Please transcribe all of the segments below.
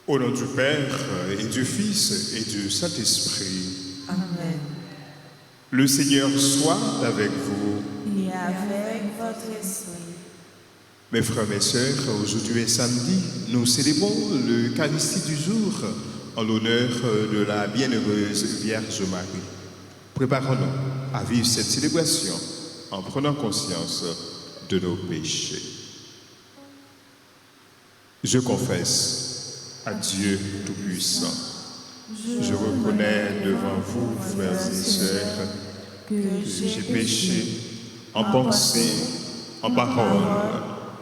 Au nom du Père et du Fils et du Saint-Esprit. Amen. Le Seigneur soit avec vous. Et avec votre esprit. Mes frères et sœurs, aujourd'hui est samedi, nous célébrons l'Eucharistie du jour en l'honneur de la bienheureuse Vierge Marie. Préparons-nous à vivre cette célébration en prenant conscience de nos péchés. Je confesse à Dieu Tout-Puissant. Je reconnais devant vous, frères et sœurs, que j'ai péché en pensée, en parole,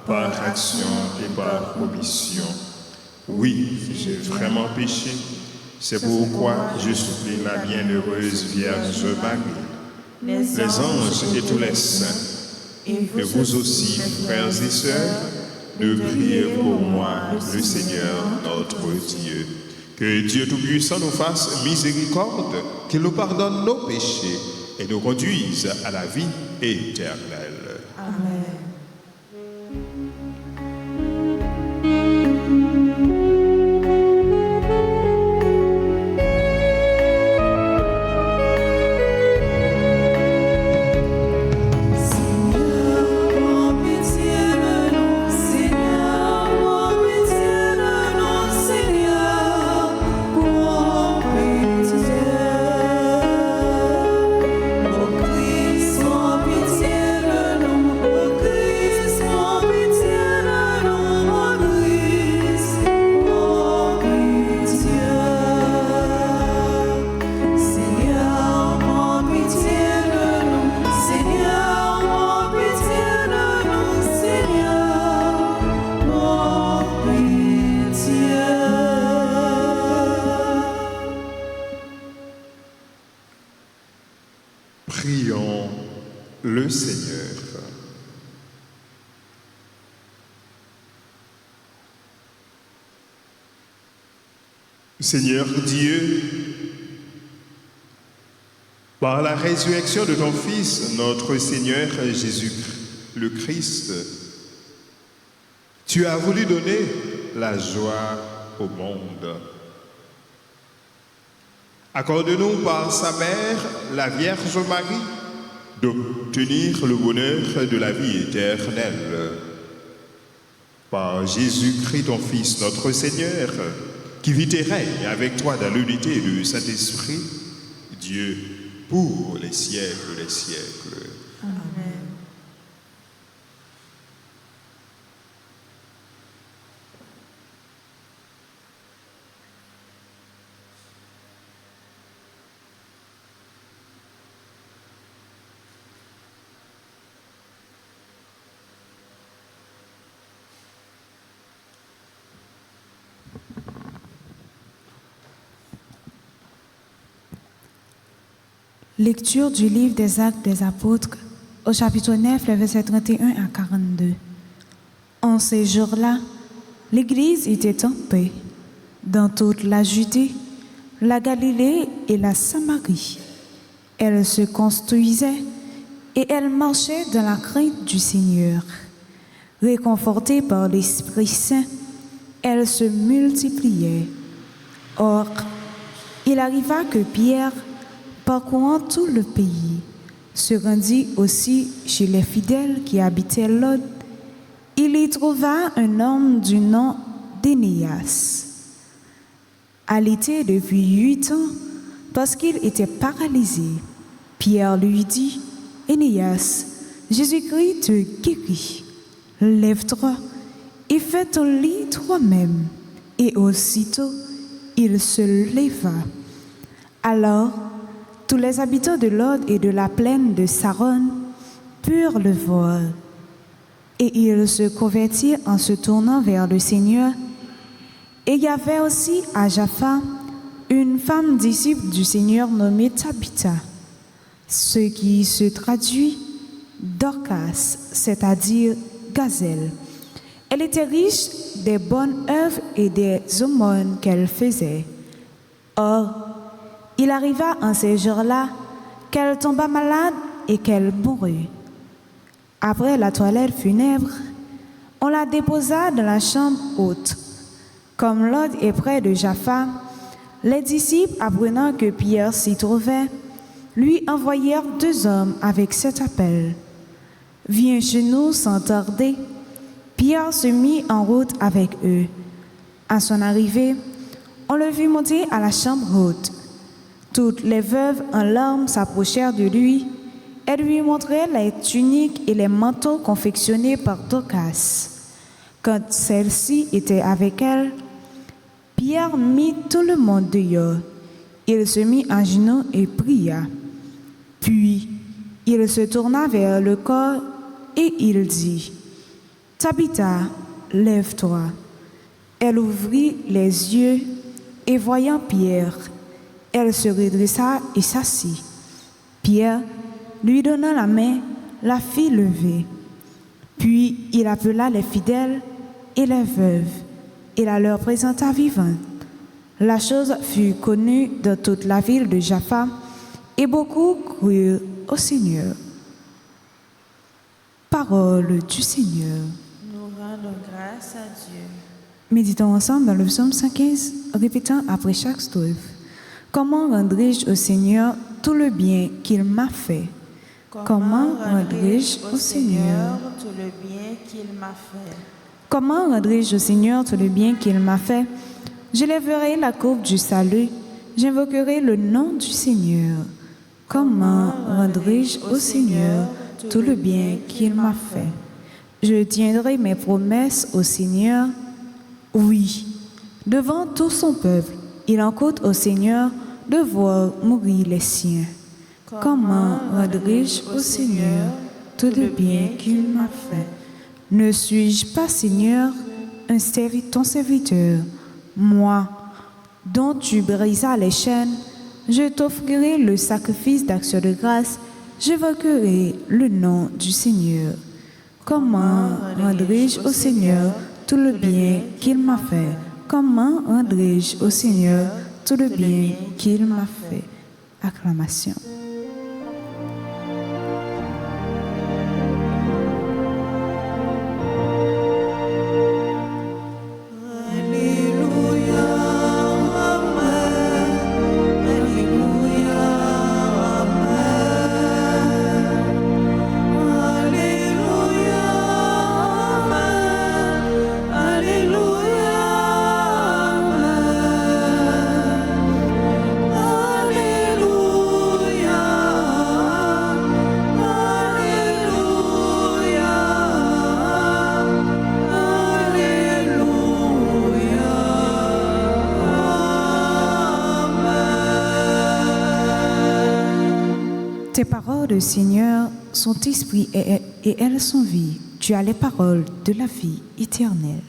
par action et par omission. Oui, j'ai vraiment péché. C'est pourquoi je supplie la bienheureuse Vierge Marie, les anges et tous les saints, et vous aussi, frères et sœurs, de prier pour moi, le Seigneur notre Dieu. Que Dieu Tout-Puissant nous fasse miséricorde, qu'il nous pardonne nos péchés et nous conduise à la vie éternelle. Amen. Prions le Seigneur. Seigneur Dieu, par la résurrection de ton Fils, notre Seigneur Jésus-Christ, le Christ, tu as voulu donner la joie au monde. Accorde-nous par sa mère, la Vierge Marie, d'obtenir le bonheur de la vie éternelle. Par Jésus-Christ, ton Fils, notre Seigneur, qui vit et règne avec toi dans l'unité du Saint-Esprit, Dieu, pour les siècles des siècles. Amen. Lecture du livre des Actes des Apôtres, au chapitre 9, les versets 31 à 42. En ces jours-là, l'Église était en paix dans toute la Judée, la Galilée et la Samarie. Elle se construisait et elle marchait dans la crainte du Seigneur. Réconfortée par l'Esprit Saint, elle se multipliait. Or, il arriva que Pierre, parcourant tout le pays, se rendit aussi chez les fidèles qui habitaient Lod. Il y trouva un homme du nom d'Énéas, alité depuis 8 ans, parce qu'il était paralysé. Pierre lui dit, « Énéas, Jésus-Christ te guérit. Lève-toi et fais ton lit toi-même. » Et aussitôt, il se leva. Alors, tous les habitants de Lod et de la plaine de Saron purent le voir. Et ils se convertirent en se tournant vers le Seigneur. Et il y avait aussi à Jaffa une femme disciple du Seigneur nommée Tabitha, ce qui se traduit Dorcas, c'est-à-dire gazelle. Elle était riche des bonnes œuvres et des aumônes qu'elle faisait. Or, il arriva en ces jours-là qu'elle tomba malade et qu'elle mourut. Après la toilette funèbre, on la déposa dans la chambre haute, Comme l'ordre est près de Jaffa, les disciples, apprenant que Pierre s'y trouvait, lui envoyèrent 2 hommes avec cet appel. « Viens chez nous sans tarder. » Pierre se mit en route avec eux. À son arrivée, on le vit monter à la chambre haute. Toutes les veuves en larmes s'approchèrent de lui. Elles lui montraient les tuniques et les manteaux confectionnés par Dorcas. Quand celle-ci était avec elle, Pierre mit tout le monde dehors. Il se mit à genoux et pria. Puis, il se tourna vers le corps et il dit, « Tabitha, lève-toi. » Elle ouvrit les yeux et voyant Pierre, elle se redressa et s'assit. Pierre lui donna la main, la fit lever. Puis il appela les fidèles et les veuves et la leur présenta vivante. La chose fut connue dans toute la ville de Jaffa et beaucoup crurent au Seigneur. Parole du Seigneur. Nous rendons grâce à Dieu. Méditons ensemble dans le psaume 115, répétant après chaque strophe. Comment rendrai-je au Seigneur tout le bien qu'il m'a fait? Comment rendrai-je au Seigneur tout le bien qu'il m'a fait? Comment rendrai-je au Seigneur tout le bien qu'il m'a fait? Je lèverai la coupe du salut, j'invoquerai le nom du Seigneur. Comment rendrai-je au Seigneur tout le bien qu'il m'a fait? Je tiendrai mes promesses au Seigneur. Oui, devant tout son peuple, il en coûte au Seigneur de voir mourir les siens. Comment rendrai-je au Seigneur tout le bien qu'il m'a fait? Ne suis-je pas, Seigneur, ton serviteur, moi, dont tu brisas les chaînes? Je t'offrirai le sacrifice d'action de grâce, j'évoquerai le nom du Seigneur. Comment rendrai-je au Seigneur tout le bien qu'il m'a fait? Comment rendrai-je au Seigneur tout le bien qu'il m'a fait? Acclamation. Tes paroles, Seigneur, sont esprit et elles sont vie. Tu as les paroles de la vie éternelle.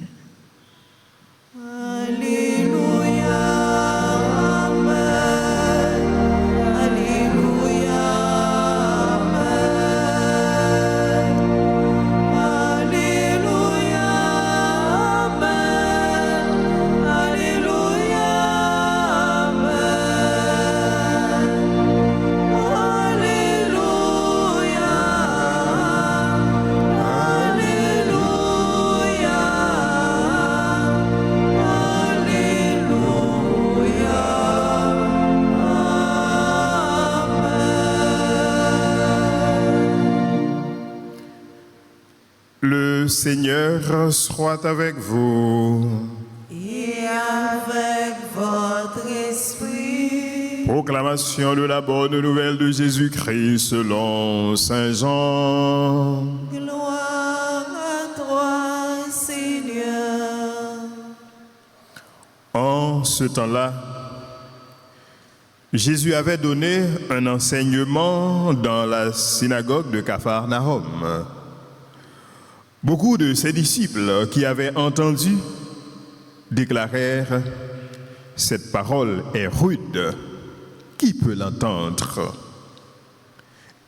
Alléluia, Amen. Alléluia, Amen. Alléluia, Amen. Alléluia, Le Seigneur soit avec vous. et avec votre esprit. Proclamation de la bonne nouvelle de Jésus-Christ selon Saint Jean. Gloire à toi, Seigneur. En ce temps-là, Jésus avait donné un enseignement dans la synagogue de Capharnaüm. Beaucoup de ses disciples qui avaient entendu déclarèrent « Cette parole est rude, qui peut l'entendre ?»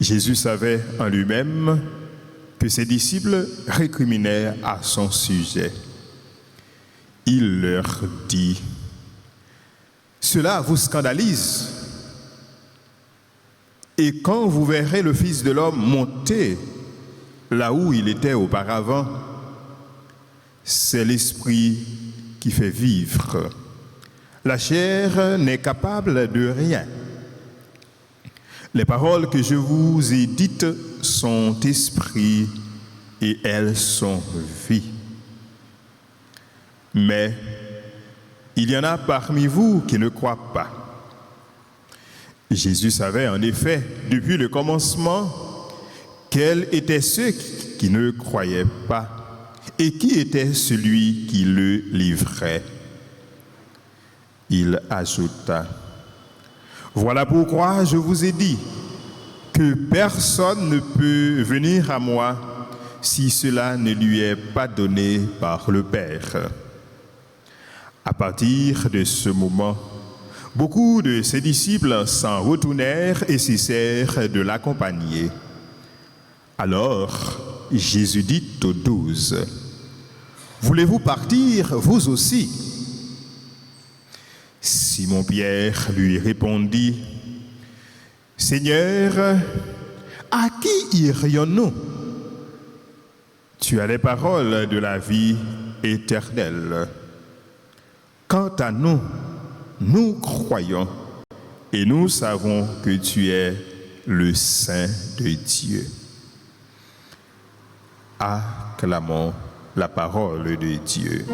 Jésus savait en lui-même que ses disciples récriminaient à son sujet. Il leur dit « Cela vous scandalise. Et quand vous verrez le Fils de l'homme monter là où il était auparavant, c'est l'Esprit qui fait vivre. La chair n'est capable de rien. Les paroles que je vous ai dites sont esprit et elles sont vie. Mais il y en a parmi vous qui ne croient pas. Jésus savait en effet, depuis le commencement, quels étaient ceux qui ne croyaient pas et qui était celui qui le livrait. Il ajouta, « Voilà pourquoi je vous ai dit que personne ne peut venir à moi si cela ne lui est pas donné par le Père. » À partir de ce moment, beaucoup de ses disciples s'en retournèrent et cessèrent de l'accompagner. Alors, Jésus dit aux 12, « Voulez-vous partir, vous aussi ?» Simon-Pierre lui répondit, « Seigneur, à qui irions-nous? Tu as les paroles de la vie éternelle. Quant à nous, nous croyons et nous savons que tu es le Saint de Dieu. » Acclamons la parole de Dieu.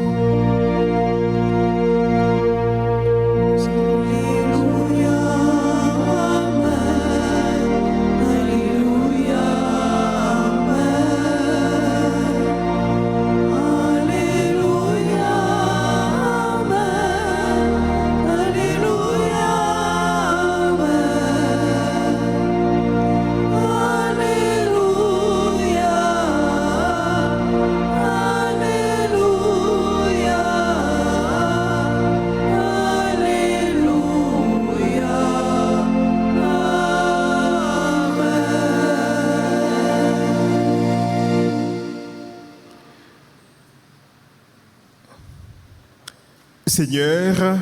Seigneur,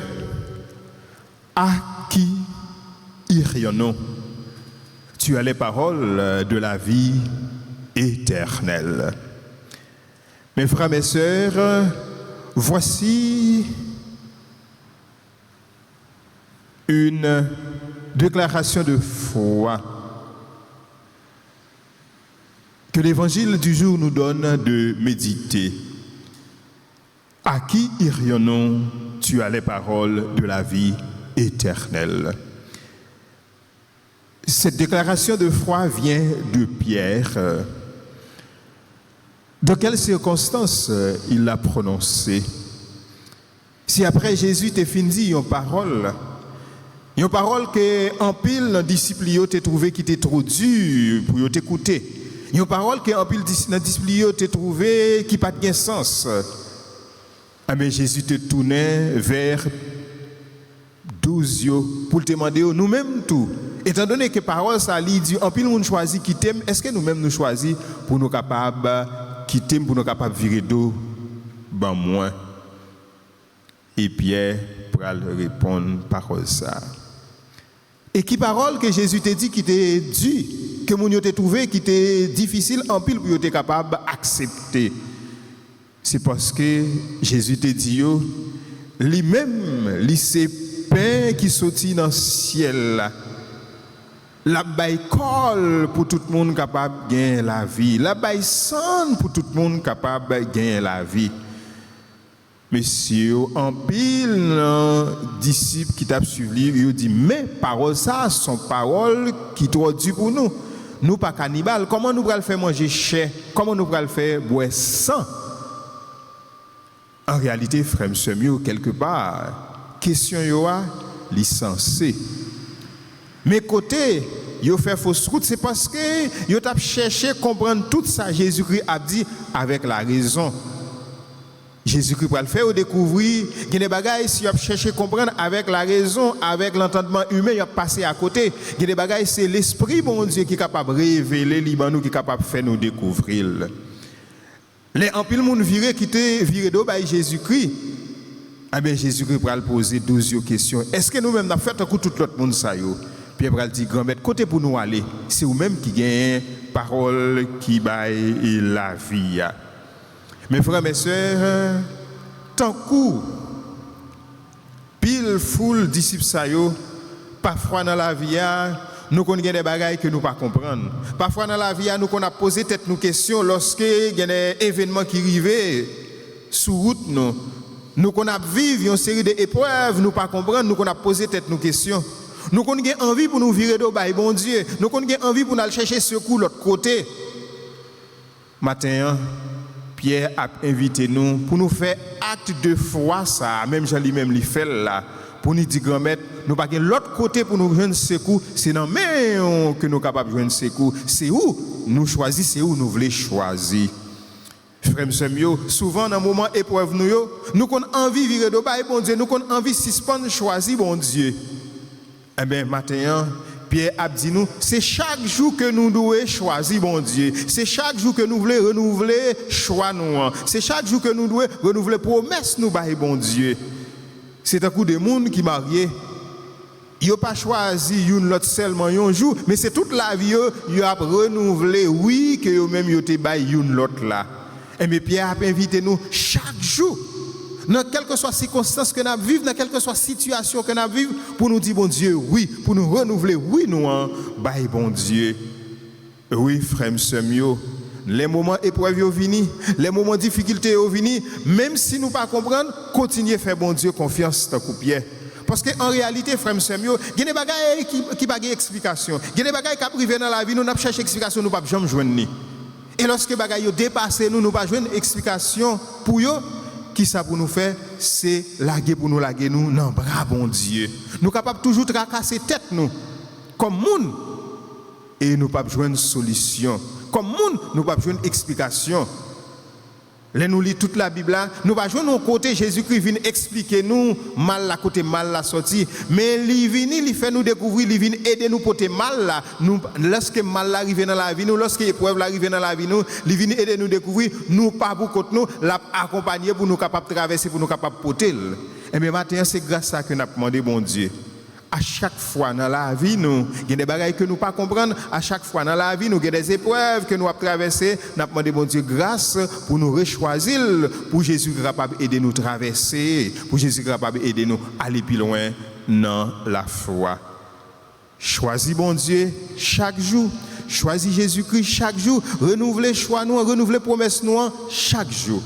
à qui irions-nous? Tu as les paroles de la vie éternelle. Mes frères, mes sœurs, voici une déclaration de foi que l'évangile du jour nous donne de méditer. À qui irions-nous? Tu as les paroles de la vie éternelle. Cette déclaration de foi vient de Pierre. Dans quelles circonstances il l'a prononcée? Si après Jésus t'a fini une parole que en pile disciples t'ont trouvé qui était trop dur pour t'écouter. Une parole que en pile disciples t'ont trouvé qui pas de sens. Mais Jésus te tournait vers 12 pour te demander nous-mêmes tout. Étant donné que parole ça dit en pile monde choisit qui t'aime, est-ce que nous-mêmes nous choisissons pour nous capables quitter pour nous capables virer d'eau ben moins. Et Pierre pour répondre parole ça. Et qui parole que Jésus t'a dit qui t'est dû, que mon yo t'a trouvé qui t'est difficile en pile pour être capable d'accepter. C'est parce que Jésus te dit, lui-même, c'est pain qui sortit dans le ciel. La baille colle pour tout le monde capable de gagner la vie. La baille sang pour tout le monde capable de gagner la vie. Monsieur, en pile, disciples qui t'a suivi, ils dit, mais paroles ça sont paroles qui trop dures pour nous. Nous pas cannibales. Comment nous allons faire manger chair? Comment nous allons faire boire sang? En réalité, frère, monsieur, quelque part, question yoa licencié. Mais côté, yo fait fausse route, c'est parce que yo t'a cherché à comprendre tout ça Jésus-Christ a dit avec la raison. Jésus-Christ va le faire découvrir qu'il y a des bagailles si yo cherché à comprendre avec la raison, avec l'entendement humain, yo passé à côté. Il y a des bagailles c'est l'esprit bon Dieu qui est capable de révéler nous qui est capable de faire nous découvrir. Les en pile monde viré qui te viré d'eau by Jésus-Christ. Ah bien Jésus-Christ va poser 12 questions. Est-ce que nous-mêmes n'a fait un coup tout l'autre monde ça yo? Puis il va dire grand-mère côté pour nous aller. C'est vous-même qui gagne parole qui baille la vie. Mes frères, mes sœurs, tant coup pile foule disciples ça yo parfois dans la vie nous connaissons des bagailles que nous pas comprendre. Parfois dans la vie nous qu'on a posé tête nous questions lorsque il y a des événements qui arrivent sur route nous qu'on a vivre une série d'épreuves nous pas comprendre nous qu'on a posé tête nous questions. Nous qu'on a envie pour nous virer d'eau bail bon Dieu. Nous qu'on a envie pour aller chercher secours l'autre côté. Matin Pierre a invité nous pour nous faire acte de foi ça même Jean lui-même li fait là pour nous dire grand maître nous pas l'autre côté pour nous joindre secours c'est dans mais que nous capable joindre secours c'est où nous choisir c'est où nous voulons choisir frères et sœurs souvent dans moment épreuve nous qu'on envie virer de bail bon Dieu nous qu'on envie suspendre choisir bon Dieu eh bien matin Pierre a dit nous, c'est chaque jour que nous devons choisir bon Dieu. C'est chaque jour que nous voulons renouveler choix nous. C'est chaque jour que nous devons renouveler promesse nous par bon Dieu. C'est un coup de monde qui marié. Ils n'ont pas choisi une l'autre seulement un jour, mais c'est toute la vie ils ont renouvelé oui que eux même ils ont bail une l'autre là. Et mais Pierre a invité nous chaque jour. Dans quelle que soit circonstance que nous vivons, dans quelle que soit situation que nous vivons, pour nous dire bon Dieu, oui, pour nous renouveler, oui, nous, bye bon Dieu. Oui, frère, sœur, les moments épreuves viennent, les moments de difficulté viennent, même si nous ne comprenons pas, continuez à faire bon Dieu confiance dans le Pierre. Parce qu'en réalité, frère, sœur, il y a des bagailles qui n'ont pas d'explication. Il y a des bagailles qui arrivent dans la vie, nous n'avons pas cherché explication, nous ne pouvons jamais joindre. Et lorsque les bagailles dépassent, nous n'avons pas joindre explication pour eux. Qui ça pour nous faire c'est laguer pour nous laguer nous non bras bon Dieu nous capables toujours tracasser tête nous comme monde et nous pas besoin de solution comme monde nous pas besoin d'explication là nous lit toute la Bible là nous pas besoin de côté Jésus-Christ vient expliquer nous mal la côté mal la sortie mais il vient il fait nous découvrir il vient aider nous côté mal là nous lorsque mal là arrive dans la vie nous lorsque épreuve là arrive dans la vie nous il vient aider nous découvrir nous pas pour côté nous l'a accompagner pour nous capable traverser pour nous capable porter et mais maintenant c'est grâce à ça que nous avons demandé bon Dieu. À chaque fois dans la vie, nous, il y a des bagailles que nous ne pas comprendre. À chaque fois dans la vie, nous, il y a des épreuves que nous avons traversées. Nous avons demandé, bon Dieu, grâce pour nous rechoisir, pour Jésus capable d'aider nous traverser, pour Jésus capable d'aider nous aller plus loin dans la foi. Choisis, bon Dieu, chaque jour. Choisis Jésus-Christ chaque jour. Renouveler choix nous, renouveler promesse nous chaque jour.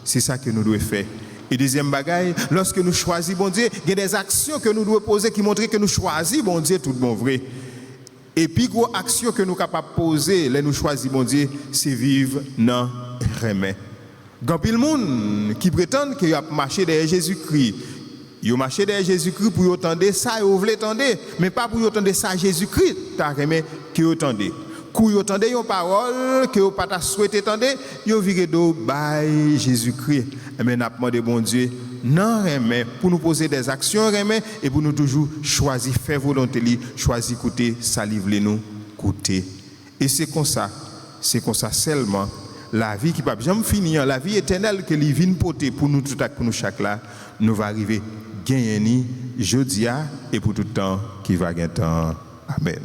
C'est ça que nous devons faire. Et deuxième bagaille, lorsque nous choisissons bon Dieu, il y a des actions que nous devons poser qui montrent que nous choisissons bon Dieu tout bon vrai. Et puis, gros action que nous sommes capables de poser, là nous choisissons bon Dieu, c'est vivre dans le remède. Il y a plein de monde qui prétendent qu'ils ont marché derrière Jésus-Christ. Ils ont marché derrière Jésus-Christ pour entendre ça, ils voulaient entendre, mais pas pour entendre ça Jésus-Christ, qui entendent. Quand vous entendez une parole que vous pas souhaité entendre, vous virez d'eau by Jésus-Christ. Mais nous avons demandé bon Dieu, non remet pour nous poser des actions remet et pour nous toujours choisir faire volonté, choisir écouter, ça livre nous écouter. Et c'est comme ça seulement la vie qui ne peut jamais finir, la vie éternelle que les vient porter pour nous tout pour nous chaque là, nous va arriver gagner jeudi et pour tout le temps qui va gagner temps. Amen.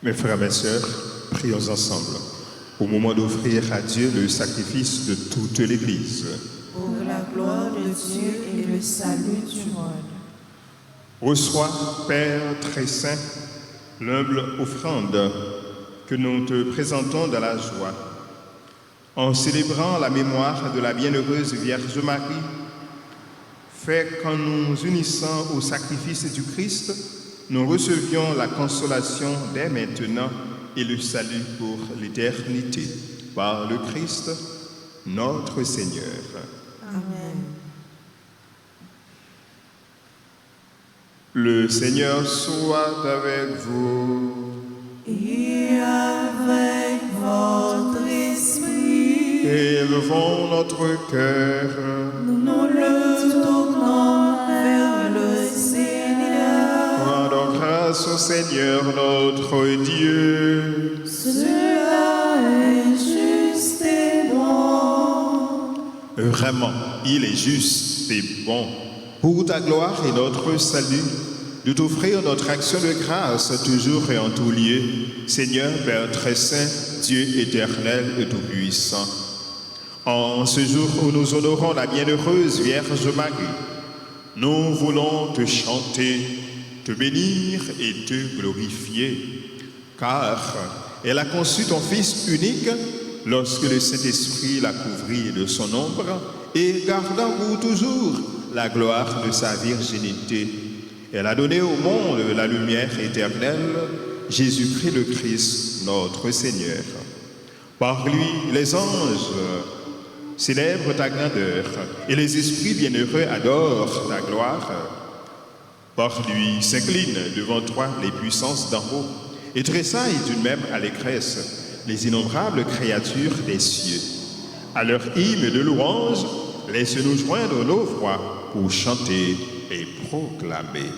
Mes frères, mes sœurs, prions ensemble au moment d'offrir à Dieu le sacrifice de toute l'Église. Pour la gloire de Dieu et le salut du monde. Reçois, Père très saint, l'humble offrande que nous te présentons dans la joie. En célébrant la mémoire de la bienheureuse Vierge Marie, fais qu'en nous unissant au sacrifice du Christ, nous recevions la consolation dès maintenant et le salut pour l'éternité. Par le Christ, notre Seigneur. Amen. Le Seigneur soit avec vous. Et avec votre esprit, Élevons notre cœur. nous le tournons vers le Seigneur. Rendons grâce au Seigneur notre Dieu. Cela est juste et bon. Vraiment, il est juste et bon, pour ta gloire et notre salut, de t'offrir notre action de grâce toujours et en tout lieu, Seigneur Père très saint, Dieu éternel et tout-puissant. En ce jour où nous honorons la bienheureuse Vierge Marie, nous voulons te chanter, te bénir et te glorifier, car elle a conçu ton Fils unique lorsque le Saint-Esprit l'a couvrit de son ombre et gardant pour toujours la gloire de sa virginité. Elle a donné au monde la lumière éternelle, Jésus-Christ le Christ, notre Seigneur. Par lui, les anges célèbrent ta grandeur et les esprits bienheureux adorent ta gloire. Par lui s'inclinent devant toi les puissances d'en haut et tressaillent d'une même allégresse les innombrables créatures des cieux. À leur hymne de louange, laisse-nous joindre nos voix pour chanter et proclamer.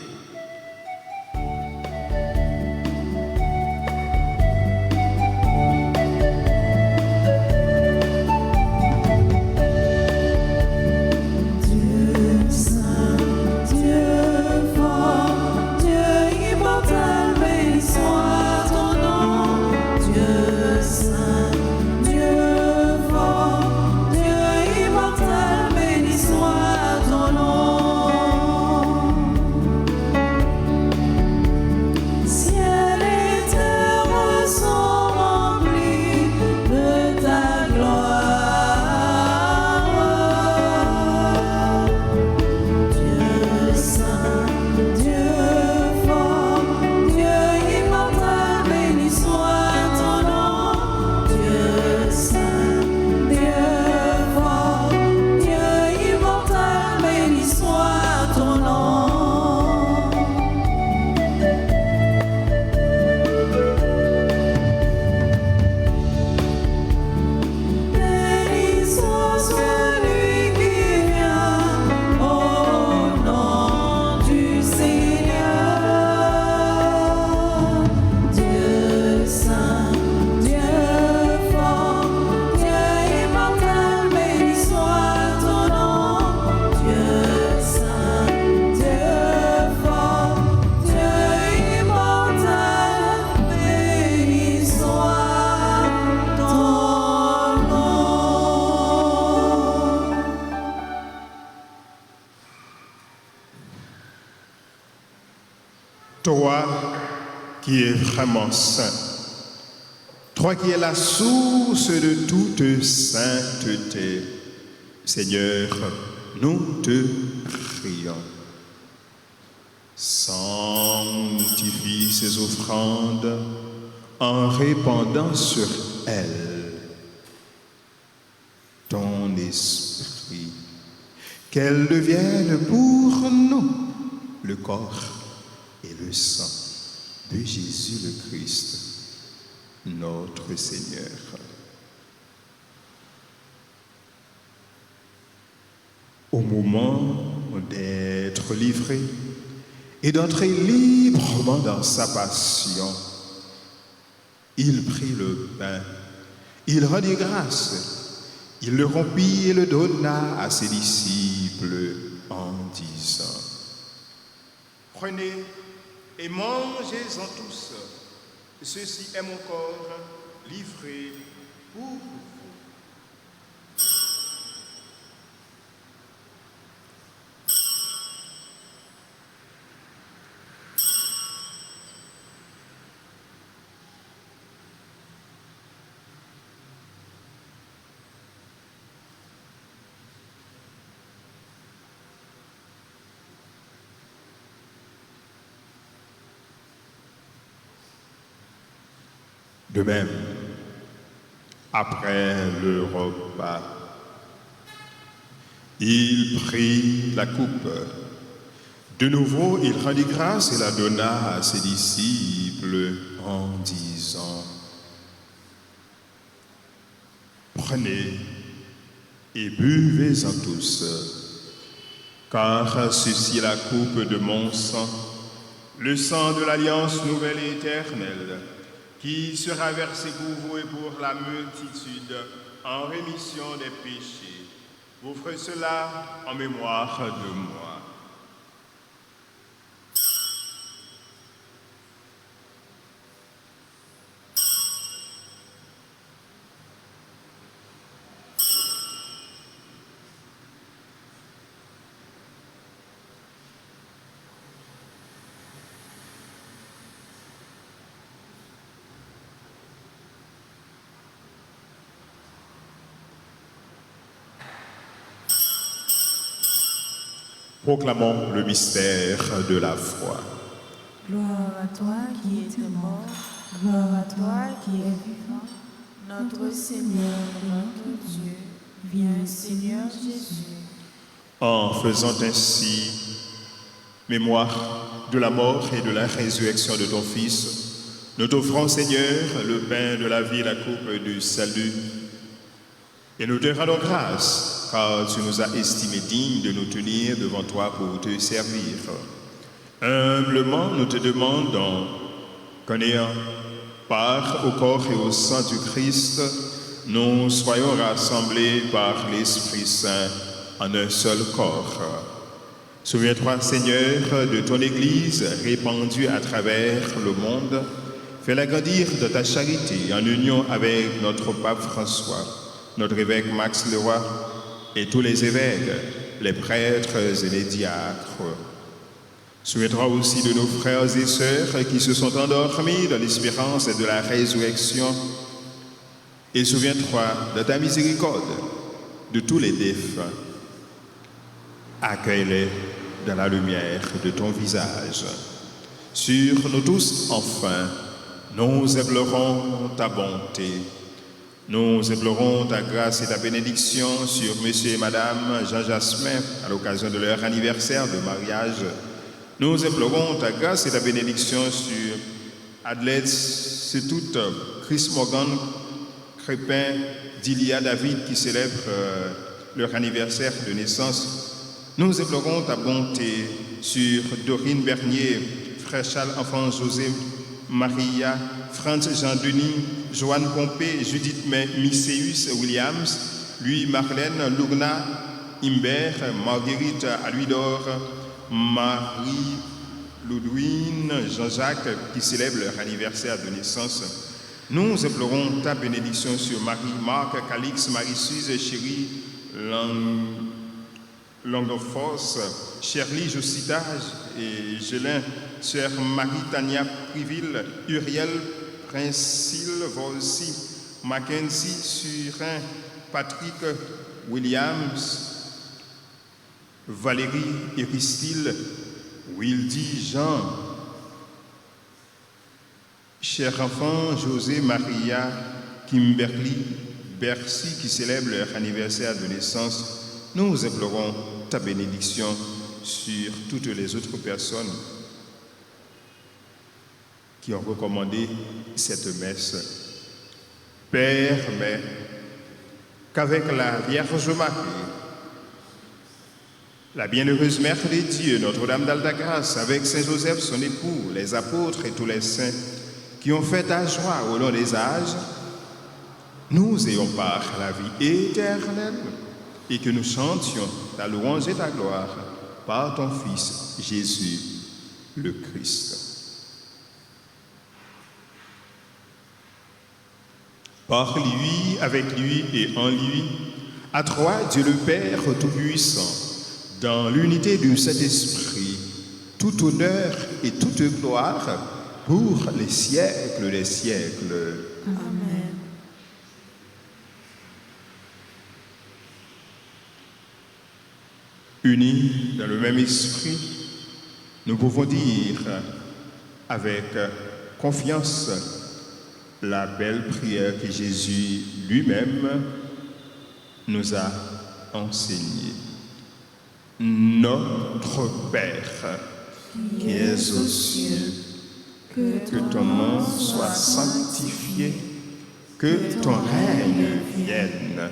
Toi qui es vraiment saint, toi qui es la source de toute sainteté, Seigneur, nous te prions. Sanctifie ces offrandes en répandant sur elles ton esprit, qu'elles deviennent pour nous le corps et le sang de Jésus le Christ, notre Seigneur. Au moment d'être livré et d'entrer librement dans sa passion, il prit le pain, il rendit grâce, il le rompit et le donna à ses disciples en disant: Prenez et mangez-en tous, Ceci est mon corps livré pour vous. De même, après le repas, il prit la coupe. De nouveau, il rendit grâce et la donna à ses disciples en disant: Prenez et buvez-en tous, car ceci est la coupe de mon sang, le sang de l'alliance nouvelle et éternelle, qui sera versé pour vous et pour la multitude en rémission des péchés. Vous ferez cela en mémoire de moi. Proclamons le mystère de la foi. Gloire à toi qui es mort, gloire à toi qui es vivant, notre Seigneur et notre Dieu, viens Seigneur Jésus. En faisant ainsi mémoire de la mort et de la résurrection de ton Fils, nous t'offrons, Seigneur, le pain de la vie et la coupe du salut. Et nous te rendons grâce, car tu nous as estimés dignes de nous tenir devant toi pour te servir. Humblement, nous te demandons qu'en ayant part au corps et au sang du Christ, nous soyons rassemblés par l'Esprit Saint en un seul corps. Souviens-toi, Seigneur, de ton Église répandue à travers le monde. Fais-la grandir de ta charité en union avec notre pape François, notre évêque Max Leroy et tous les évêques, les prêtres et les diacres. Souviens-toi aussi de nos frères et sœurs qui se sont endormis dans l'espérance de la résurrection. Et souviens-toi de ta miséricorde de tous les défunts. Accueille-les dans la lumière de ton visage. Sur nous tous, enfin, nous implorons ta bonté. Nous implorons ta grâce et ta bénédiction sur Monsieur et Madame Jean Jasmin à l'occasion de leur anniversaire de mariage. Nous implorons ta grâce et ta bénédiction sur Adelaide Setout, Chris Morgan, Crépin, Dilia David qui célèbrent leur anniversaire de naissance. Nous implorons ta bonté sur Dorine Bernier, Frère Charles Enfant José Maria, Franz Jean-Denis, Joanne Pompé, Judith Misséus Williams, Louis Marlène, Lourna Imbert, Marguerite Aluidor, Marie Ludwine, Jean-Jacques qui célèbrent leur anniversaire de naissance. Nous implorons ta bénédiction sur Marie, Marc, Calix, Marie-Suze, Chérie, Longoforce, Shirley Josita et Gélin, Sœur Marie-Tania Priville, Uriel, Princille Volsi, Mackenzie, Surin, Patrick Williams, Valérie Eristyle, Wildy Jean, cher enfant José Maria Kimberly Bercy qui célèbre leur anniversaire de naissance, nous implorons ta bénédiction sur toutes les autres personnes qui ont recommandé cette messe. Permets qu'avec la Vierge Marie, la bienheureuse Mère de Dieu, Notre-Dame d'Alta-Grâce, avec Saint Joseph, son époux, les apôtres et tous les saints qui ont fait ta joie au long des âges, nous ayons part à la vie éternelle et que nous chantions ta louange et ta gloire par ton Fils Jésus le Christ. Par lui, avec lui et en lui, à toi, Dieu le Père Tout-Puissant, dans l'unité du Saint-Esprit, tout honneur et toute gloire pour les siècles des siècles. Amen. Unis dans le même esprit, nous pouvons dire avec confiance la belle prière que Jésus lui-même nous a enseignée. Notre Père, qui es aux cieux, que ton nom soit sanctifié, que ton règne vienne,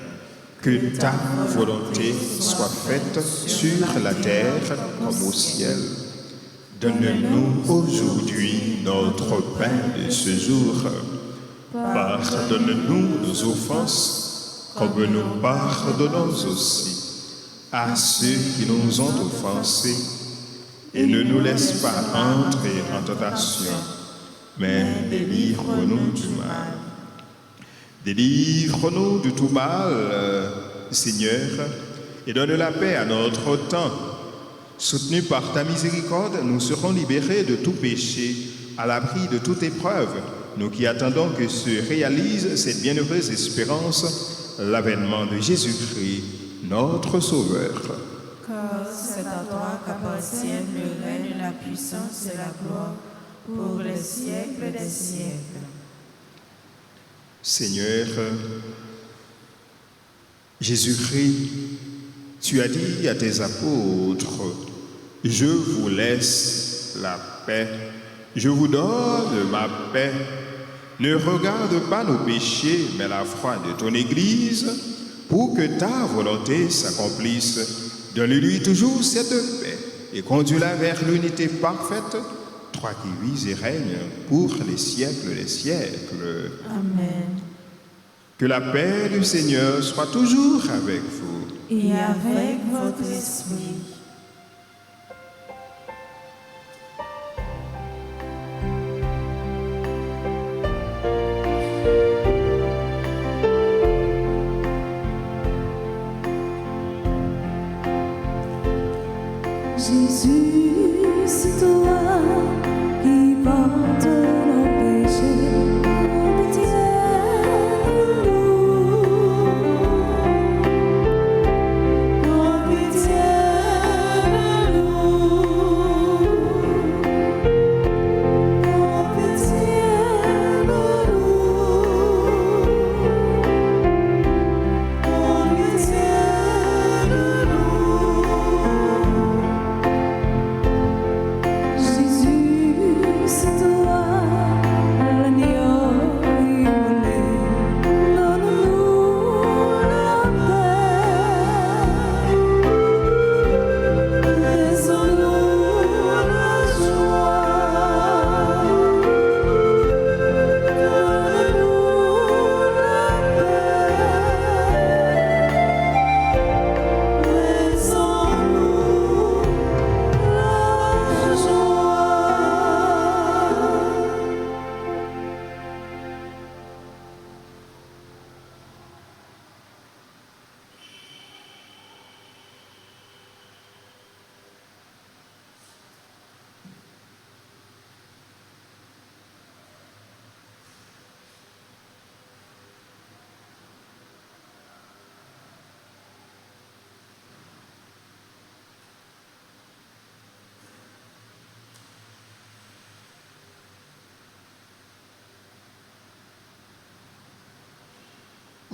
que ta volonté soit faite sur la terre comme au ciel. Donne-nous aujourd'hui notre pain de ce jour. Pardonne-nous nos offenses, comme nous pardonnons aussi à ceux qui nous ont offensés. Et ne nous laisse pas entrer en tentation, mais délivre-nous du mal. Délivre-nous de tout mal, Seigneur, et donne la paix à notre temps. Soutenus par ta miséricorde, nous serons libérés de tout péché, à l'abri de toute épreuve, nous qui attendons que se réalise cette bienheureuse espérance, l'avènement de Jésus-Christ, notre Sauveur. Car c'est à toi qu'appartiennent le règne, la puissance et la gloire pour les siècles des siècles. Seigneur, Jésus-Christ, tu as dit à tes apôtres, « Je vous laisse la paix, je vous donne ma paix. Ne regarde pas nos péchés, mais la foi de ton Église, pour que ta volonté s'accomplisse. Donne-lui toujours cette paix et conduis-la vers l'unité parfaite, toi qui vis et règnes pour les siècles des siècles. » Amen. Que la paix du Seigneur soit toujours avec vous. Et avec votre esprit. Jésus, c'est toi qui portes nos péchés,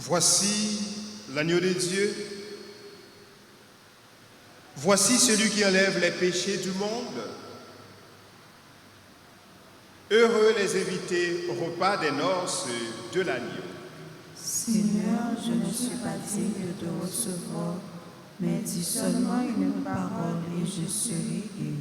Voici l'agneau de Dieu. Voici celui qui enlève les péchés du monde. Heureux les invités au repas des noces de l'agneau. Seigneur, je ne suis pas digne de recevoir, mais dis seulement une parole et je serai guéri.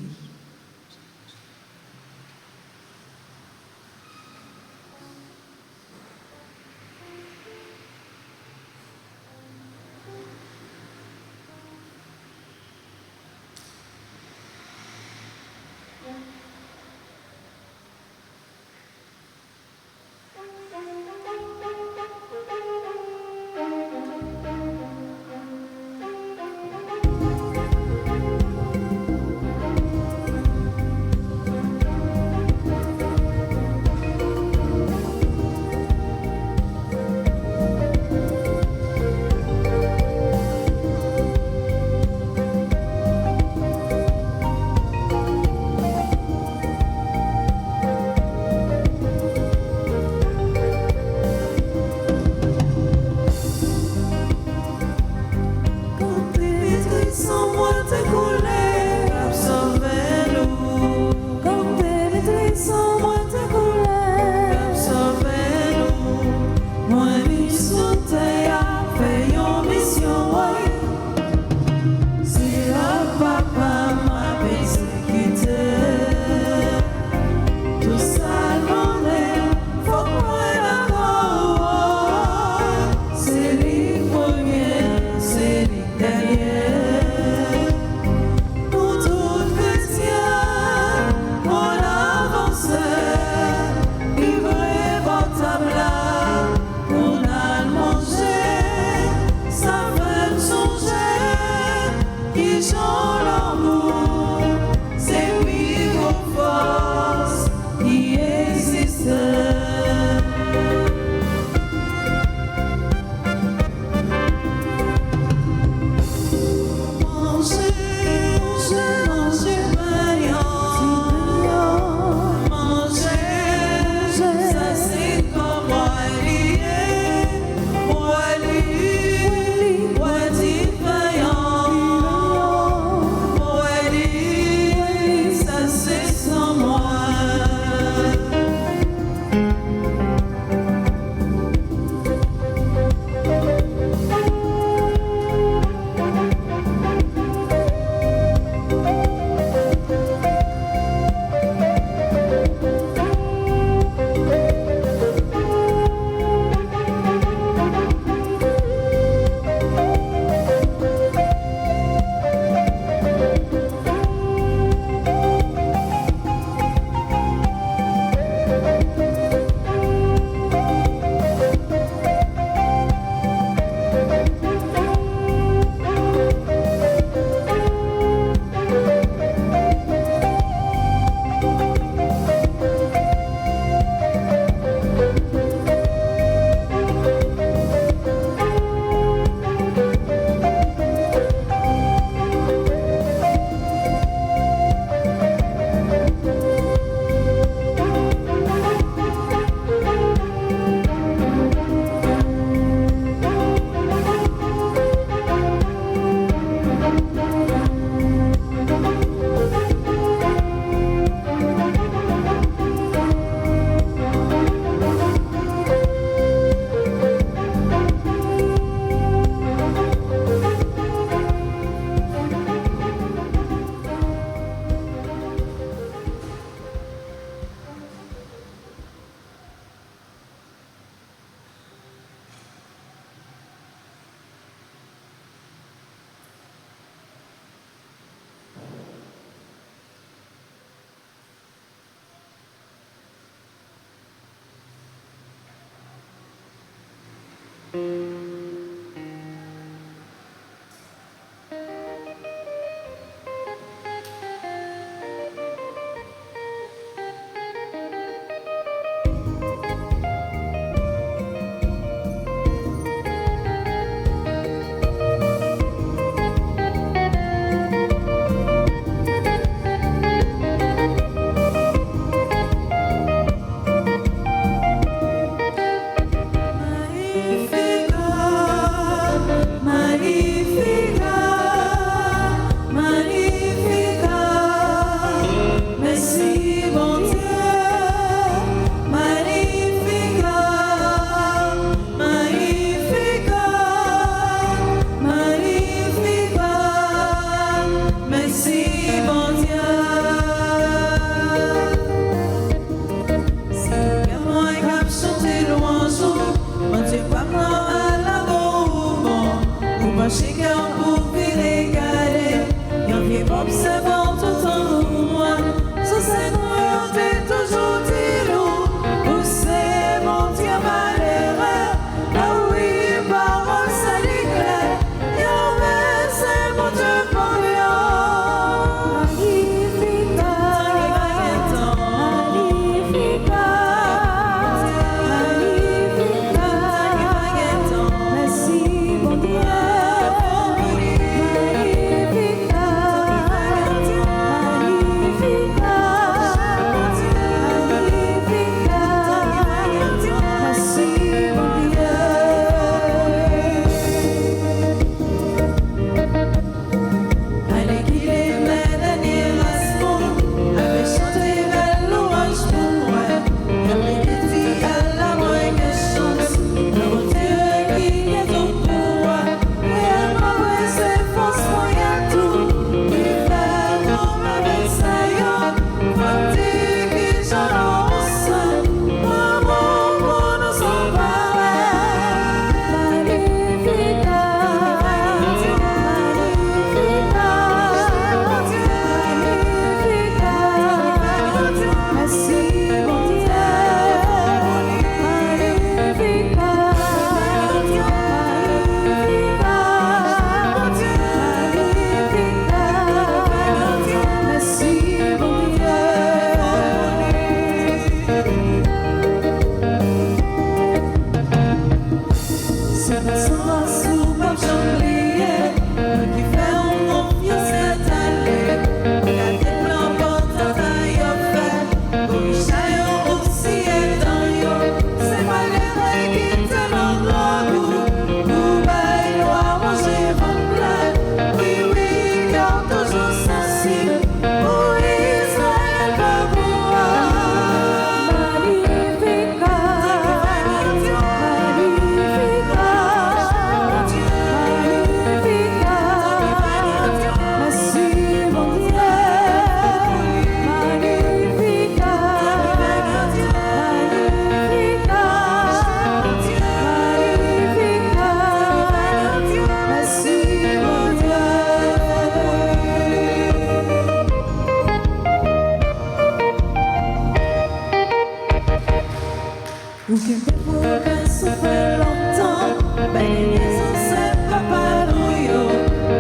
Ou que pour qu'un souffle longtemps, ben les ancêtres papa nous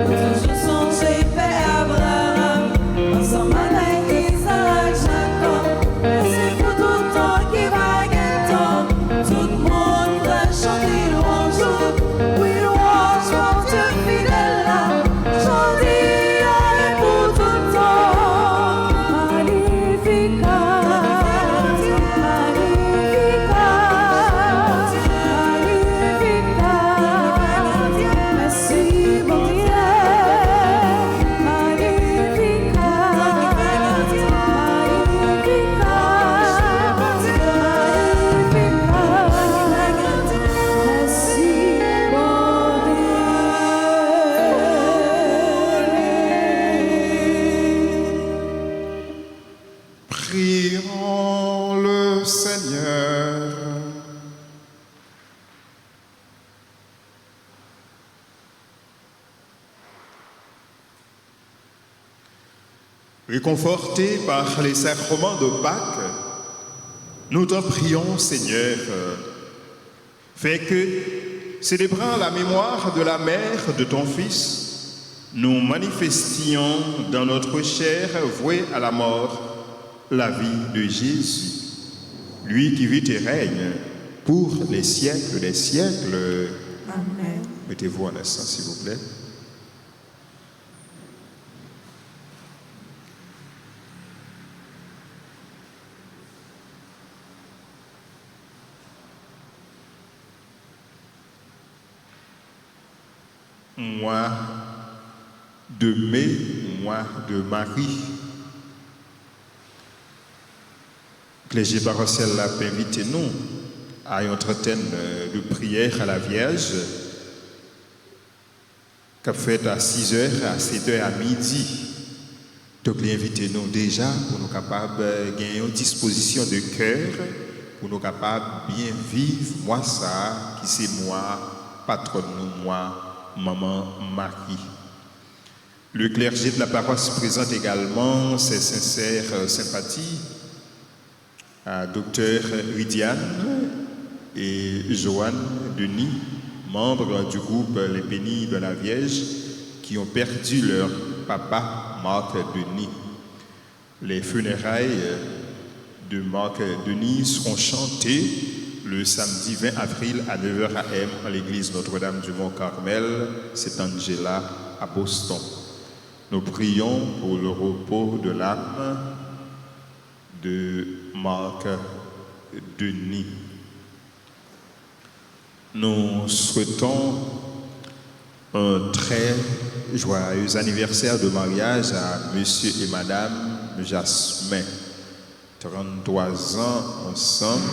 toujours songer père Abraham, ensemble avec Isaac, Jacob, c'est pour tout le temps qui va gagner temps, tout le monde va chanter louange, oui louange pour Dieu fidèle là, chanter pour tout le temps, Magnificat. Prions le Seigneur. Réconfortés par les sacrements de Pâques, nous te prions, Seigneur, fais que, célébrant la mémoire de la mère de ton Fils, nous manifestions dans notre chair vouée à la mort la vie de Jésus, lui qui vit et règne pour les siècles des siècles. Amen. Mettez-vous en instant, s'il vous plaît. Moi de mai, moi de Marie. Clergé paroissial l'a invité nous à une trentaine de prières à la Vierge, qu'a fait à 6h, à 7h, à midi. Donc, l'invité nous déjà pour nous capables de gagner une disposition de cœur, pour nous capables de bien vivre, moi ça, qui c'est moi, patronne nous, moi, maman Marie. Le clergé de la paroisse présente également ses sincères sympathies à Dr Ridiane et Joanne Denis, membres du groupe Les Bénis de la Vierge, qui ont perdu leur papa Marc Denis. Les funérailles de Marc Denis seront chantées le samedi 20 avril à 9h AM à l'église Notre-Dame du Mont-Carmel, c'est Angela à Boston. Nous prions pour le repos de l'âme de Marc Denis. Nous souhaitons un très joyeux anniversaire de mariage à monsieur et madame Jasmin. 33 ans ensemble,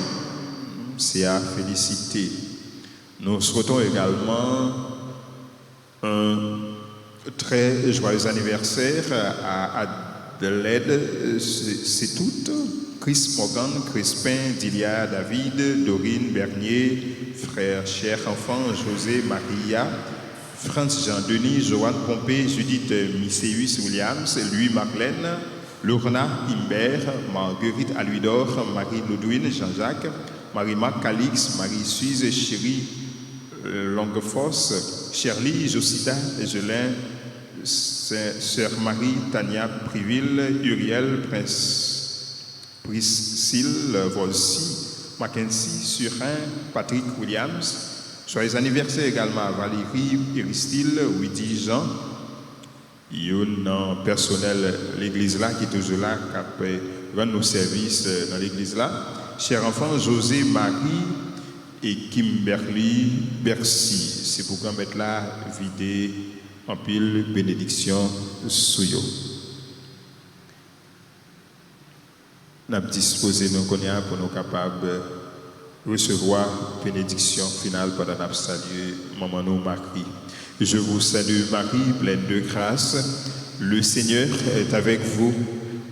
c'est à féliciter. Nous souhaitons également un très joyeux anniversaire à Adelaide, c'est toutes, Chris Morgan, Crispin, Dilia, David, Dorine, Bernier, frère, cher enfant, José, Maria, Franz Jean-Denis, Joanne Pompé, Judith Misséus Williams, Louis Marlène, Lorna Imbert, Marguerite Aluidor, Marie Ludwine, Jean-Jacques, Marie-Marc Calix, Marie-Suze, Chérie Longuefosse, Shirley, Josida, Gelin, Sœur Marie, Tania Priville, Uriel, Priscille Volsi, Mackenzie Surin, Patrick Williams. Joyeux anniversaire également à Valérie, Iristyle, Widi Jean. Il y a un personnel de l'église là qui est toujours là, qui rend nos services dans l'église là. Chers enfants, José, Marie et Kimberly Bercy. C'est pour qu'on mette là vider en pile bénédiction souyo. Nous avons disposé nos connaissances pour nous capables de recevoir bénédiction finale pendant notre salut, maman nous Marie. Je vous salue Marie, pleine de grâce. Le Seigneur est avec vous.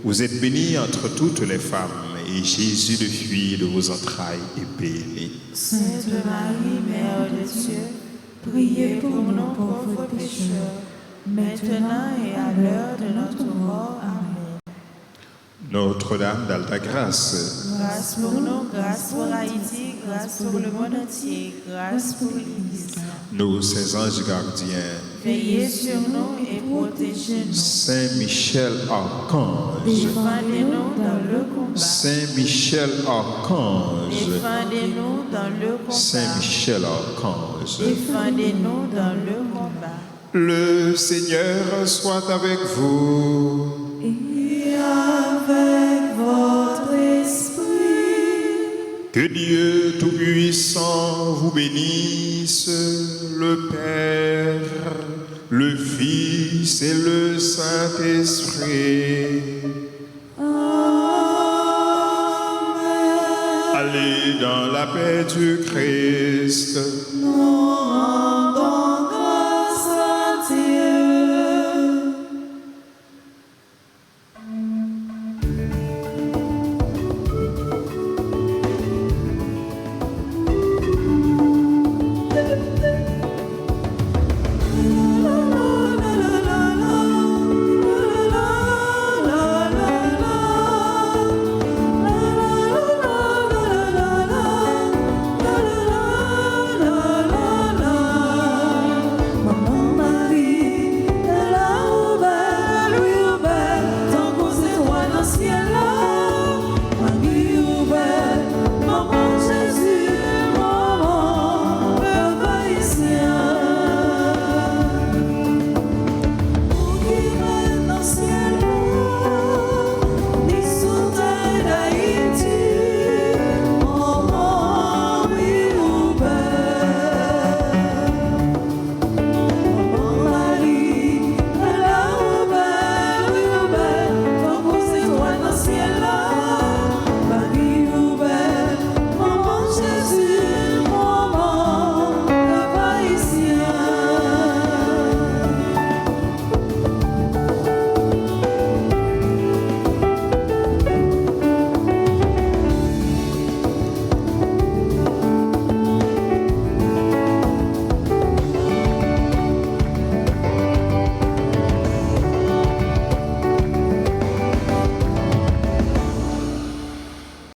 Vous êtes bénie entre toutes les femmes, et Jésus, le fruit de vos entrailles, est béni. Sainte Marie, Mère de Dieu, priez pour nous pauvres pécheurs, maintenant et à l'heure de notre mort. Amen. Notre-Dame d'Alta Grâce, grâce pour nous, grâce pour Haïti, grâce pour le monde entier, grâce pour l'Église. Nos saints anges gardiens, Veillez sur nous et protégez-nous. Saint Michel Archange, Défendez-nous dans le combat. Saint Michel Archange, Défendez-nous dans le combat. Saint Michel Archange. Défendez-nous dans le combat. Le Seigneur soit avec vous. Et avec votre esprit. Que Dieu Tout-Puissant vous bénisse, le Père, le Fils et le Saint-Esprit. Allez dans la paix du Christ. Nous